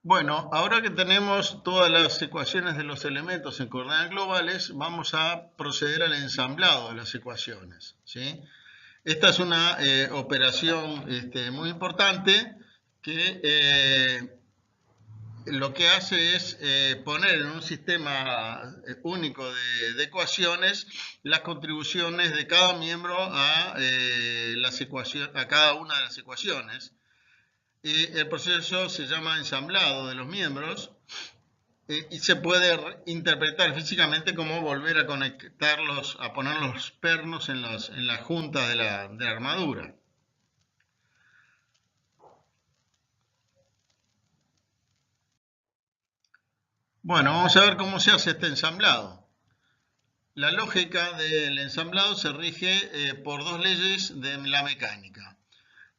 Bueno, ahora que tenemos todas las ecuaciones de los elementos en coordenadas globales, vamos a proceder al ensamblado de las ecuaciones, ¿sí? Esta es una operación muy importante que lo que hace es poner en un sistema único de ecuaciones las contribuciones de cada miembro a cada una de las ecuaciones. Y el proceso se llama ensamblado de los miembros y se puede interpretar físicamente como volver a conectarlos, a poner los pernos en la junta de la armadura. Bueno, vamos a ver cómo se hace este ensamblado. La lógica del ensamblado se rige por dos leyes de la mecánica.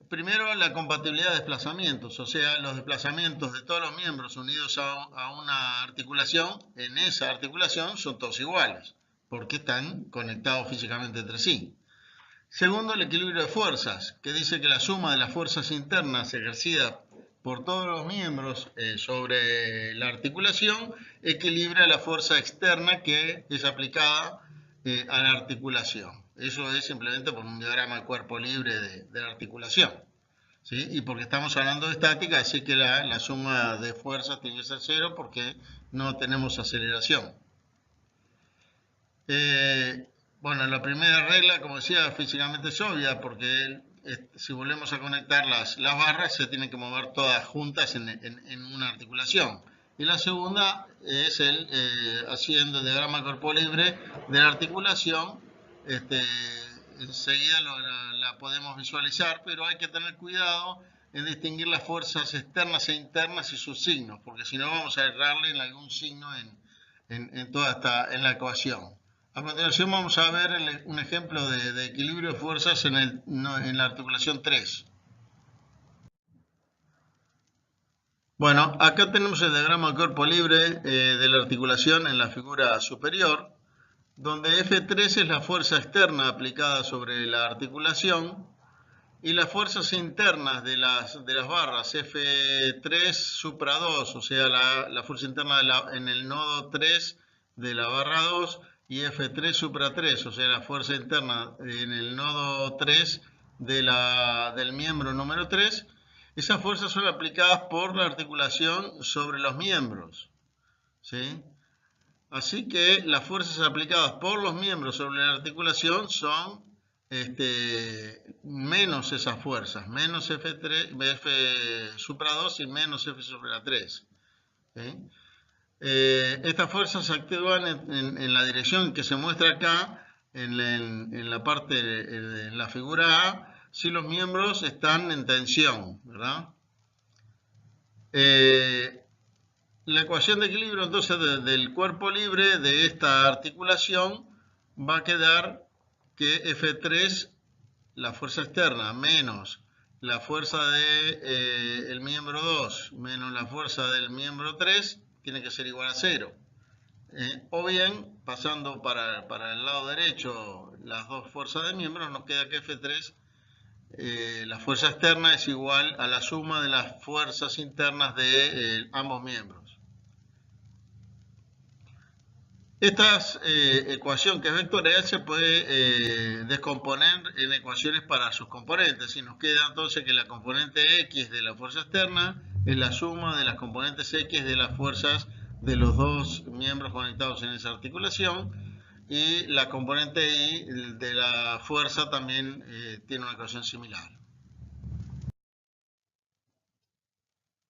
Primero, la compatibilidad de desplazamientos, o sea, los desplazamientos de todos los miembros unidos a una articulación, en esa articulación son todos iguales, porque están conectados físicamente entre sí. Segundo, el equilibrio de fuerzas, que dice que la suma de las fuerzas internas ejercidas por todos los miembros sobre la articulación equilibra la fuerza externa que es aplicada a la articulación. Eso es simplemente por un diagrama de cuerpo libre de la articulación. ¿Sí? Y porque estamos hablando de estática, así que la suma de fuerzas tiene que ser cero porque no tenemos aceleración. Eh, bueno, la primera regla, como decía, físicamente es obvia, porque si volvemos a conectar las barras, se tienen que mover todas juntas en una articulación. Y la segunda es haciendo el diagrama de cuerpo libre de la articulación. Este, enseguida la podemos visualizar, pero hay que tener cuidado en distinguir las fuerzas externas e internas y sus signos, porque si no vamos a errarle en algún signo en la ecuación. A continuación vamos a ver un ejemplo de equilibrio de fuerzas en la articulación 3. Bueno, acá tenemos el diagrama de cuerpo libre de la articulación en la figura superior, donde F3 es la fuerza externa aplicada sobre la articulación y las fuerzas internas de las barras F3 supra 2, o sea, la fuerza interna en el nodo 3 de la barra 2 y F3 supra 3, o sea, la fuerza interna en el nodo 3 del miembro número 3. Esas fuerzas son aplicadas por la articulación sobre los miembros, ¿sí? Así que las fuerzas aplicadas por los miembros sobre la articulación son menos esas fuerzas, menos F supra 2 y menos F sobre 3. ¿Sí? Estas fuerzas actúan en la dirección que se muestra acá, en la parte, en la figura A, si los miembros están en tensión, ¿verdad? La ecuación de equilibrio entonces del cuerpo libre de esta articulación va a quedar que F3, la fuerza externa, menos la fuerza del miembro 2 menos la fuerza del miembro 3 tiene que ser igual a 0. O bien, pasando para el lado derecho las dos fuerzas de miembros, nos queda que F3, la fuerza externa es igual a la suma de las fuerzas internas de ambos miembros. Esta ecuación que es vectorial se puede descomponer en ecuaciones para sus componentes y nos queda entonces que la componente X de la fuerza externa es la suma de las componentes X de las fuerzas de los dos miembros conectados en esa articulación y la componente Y de la fuerza también tiene una ecuación similar.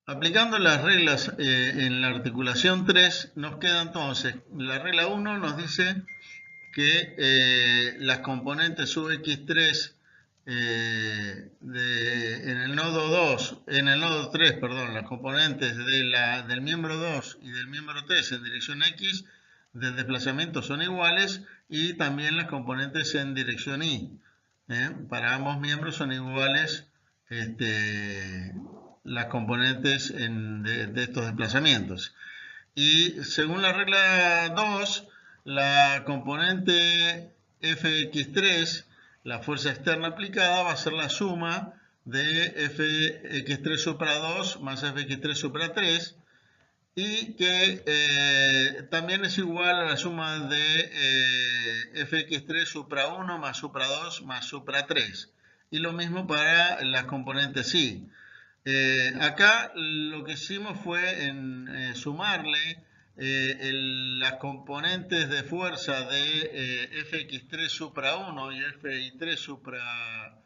Aplicando las reglas en la articulación 3 nos queda entonces, la regla 1 nos dice que las componentes UX3 en el nodo 2, en el nodo 3, perdón, las componentes del miembro 2 y del miembro 3 en dirección X del desplazamiento son iguales y también las componentes en dirección Y. Para ambos miembros son iguales las componentes de estos desplazamientos. Y según la regla 2, la componente Fx3, la fuerza externa aplicada, va a ser la suma de fx3 supra 2 más fx3 supra 3 y que también es igual a la suma de fx3 supra 1 más supra 2 más supra 3. Y lo mismo para las componentes y. Acá lo que hicimos fue sumarle las componentes de fuerza de fx3 supra 1 y fi3 supra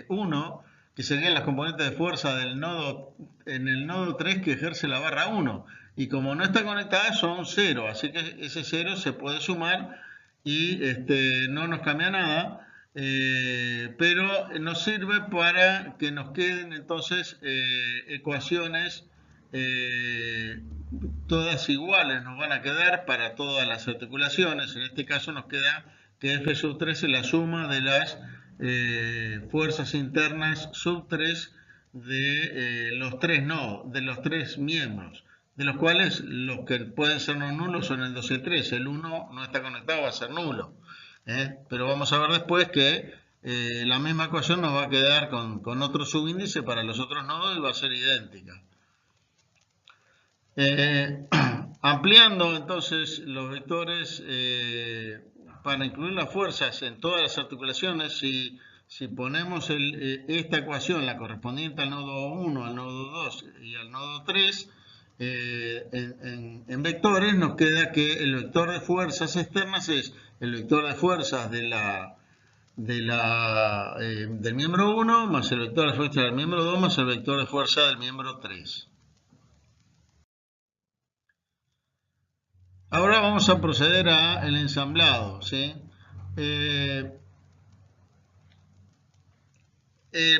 1, que serían las componentes de fuerza del nodo, en el nodo 3 que ejerce la barra 1. Y como no está conectada son 0, así que ese 0 se puede sumar y no nos cambia nada. Pero nos sirve para que nos queden entonces ecuaciones todas iguales, nos van a quedar para todas las articulaciones. En este caso nos queda que F sub 3 es la suma de las fuerzas internas sub 3 de los tres nodos, de los tres miembros, de los cuales los que pueden ser no nulos son el 2 y el 3. El 1 no está conectado, va a ser nulo. Pero vamos a ver después que la misma ecuación nos va a quedar con otro subíndice para los otros nodos y va a ser idéntica. Ampliando entonces los vectores para incluir las fuerzas en todas las articulaciones, si ponemos esta ecuación, la correspondiente al nodo 1, al nodo 2 y al nodo 3, en vectores nos queda que el vector de fuerzas externas es el vector de fuerzas del miembro 1 más el vector de fuerza del miembro 2 más el vector de fuerza del miembro 3. Ahora vamos a proceder al ensamblado, ¿sí?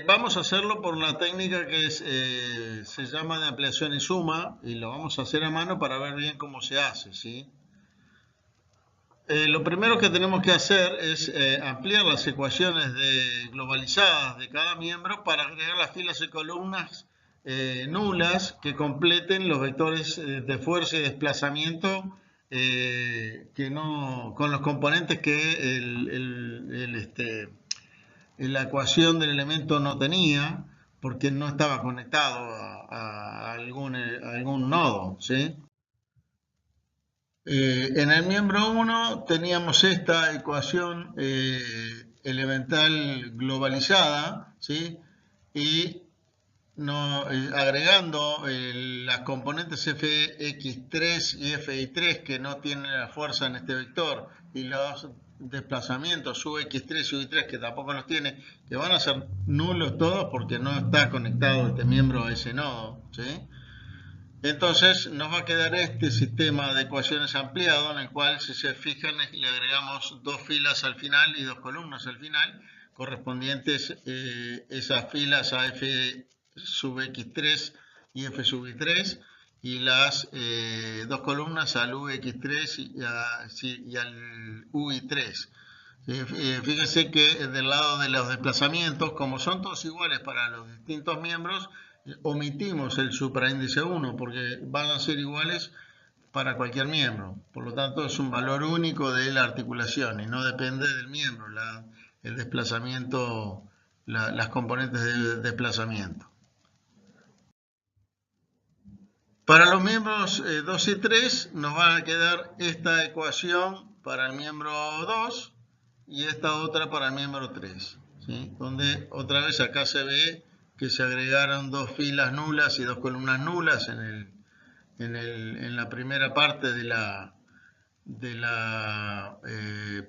Vamos a hacerlo por una técnica que se llama de ampliación y suma, y lo vamos a hacer a mano para ver bien cómo se hace, ¿sí? Lo primero que tenemos que hacer es ampliar las ecuaciones globalizadas de cada miembro para agregar las filas y columnas nulas que completen los vectores de fuerza y desplazamiento con los componentes que la ecuación del elemento no tenía porque no estaba conectado a algún nodo, ¿sí? En el miembro 1 teníamos esta ecuación elemental globalizada, ¿sí? Y agregando las componentes fx3 y fi3 que no tienen la fuerza en este vector y los desplazamientos ux3 y y3 que tampoco los tiene, que van a ser nulos todos porque no está conectado este miembro a ese nodo, ¿sí? Entonces nos va a quedar este sistema de ecuaciones ampliado en el cual, si se fijan, le agregamos dos filas al final y dos columnas al final, correspondientes esas filas a f sub x3 y f sub y3, y las dos columnas al ux3 y al ui3. Fíjense que del lado de los desplazamientos, como son todos iguales para los distintos miembros, omitimos el supraíndice 1 porque van a ser iguales para cualquier miembro. Por lo tanto, es un valor único de la articulación y no depende del miembro, el desplazamiento, las componentes de desplazamiento. Para los miembros 2 y 3 nos va a quedar esta ecuación para el miembro 2 y esta otra para el miembro 3, ¿sí? Donde otra vez acá se ve que se agregaron dos filas nulas y dos columnas nulas en la primera parte de la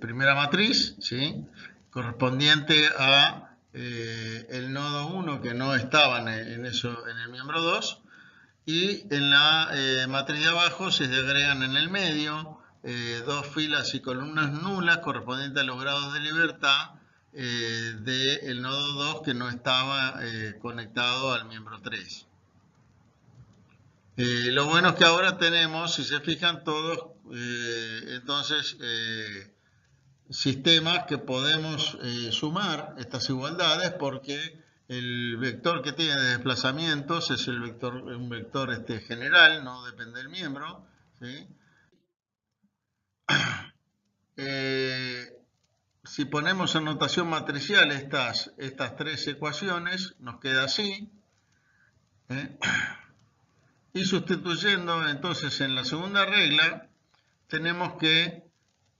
primera matriz, ¿sí? Correspondiente a el nodo 1 que no estaba en el miembro 2, y en la matriz de abajo se agregan en el medio dos filas y columnas nulas correspondientes a los grados de libertad del nodo 2 que no estaba conectado al miembro 3. Lo bueno es que ahora tenemos, si se fijan todos, entonces sistemas que podemos sumar estas igualdades porque el vector que tiene de desplazamientos es un vector general, no depende del miembro, ¿sí? si ponemos en notación matricial estas tres ecuaciones, nos queda así. Y sustituyendo entonces en la segunda regla, tenemos que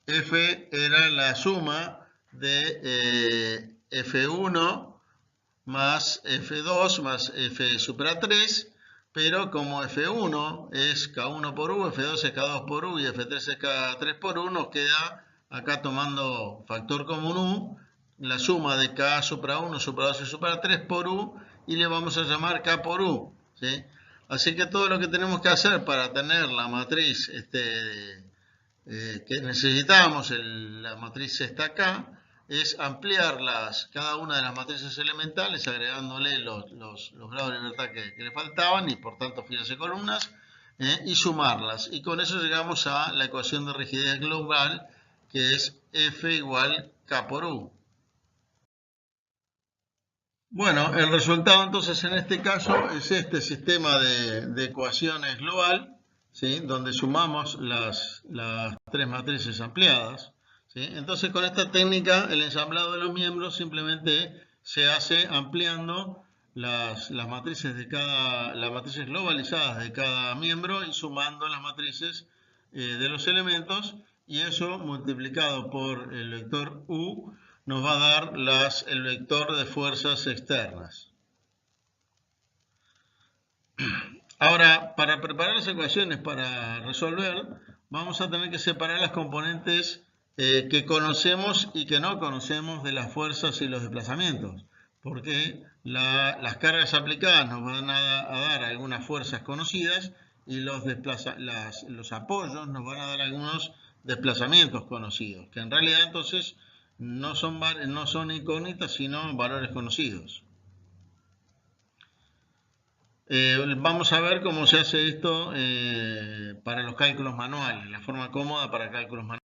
F era la suma de F1 más F2 más F supera 3, pero como F1 es K1 por U, F2 es K2 por U y F3 es K3 por U, nos queda acá tomando factor común U, la suma de K supra 1, supra 2 y supra 3 por U, y le vamos a llamar K por U, ¿sí? Así que todo lo que tenemos que hacer para tener la matriz que necesitamos, la matriz está acá, es ampliar cada una de las matrices elementales agregándole los grados de libertad que le faltaban y por tanto filas y columnas y sumarlas. Y con eso llegamos a la ecuación de rigidez global que es F igual K por U. Bueno, el resultado entonces en este caso es este sistema de ecuaciones global, ¿sí? Donde sumamos las tres matrices ampliadas, ¿sí? Entonces con esta técnica el ensamblado de los miembros simplemente se hace ampliando las matrices las matrices globalizadas de cada miembro y sumando las matrices de los elementos, y eso multiplicado por el vector U nos va a dar el vector de fuerzas externas. Ahora, para preparar las ecuaciones para resolver, vamos a tener que separar las componentes que conocemos y que no conocemos de las fuerzas y los desplazamientos, porque las cargas aplicadas nos van a dar algunas fuerzas conocidas y los apoyos nos van a dar algunos desplazamientos conocidos, que en realidad entonces no son incógnitas, sino valores conocidos. Vamos a ver cómo se hace esto para los cálculos manuales, la forma cómoda para cálculos manuales.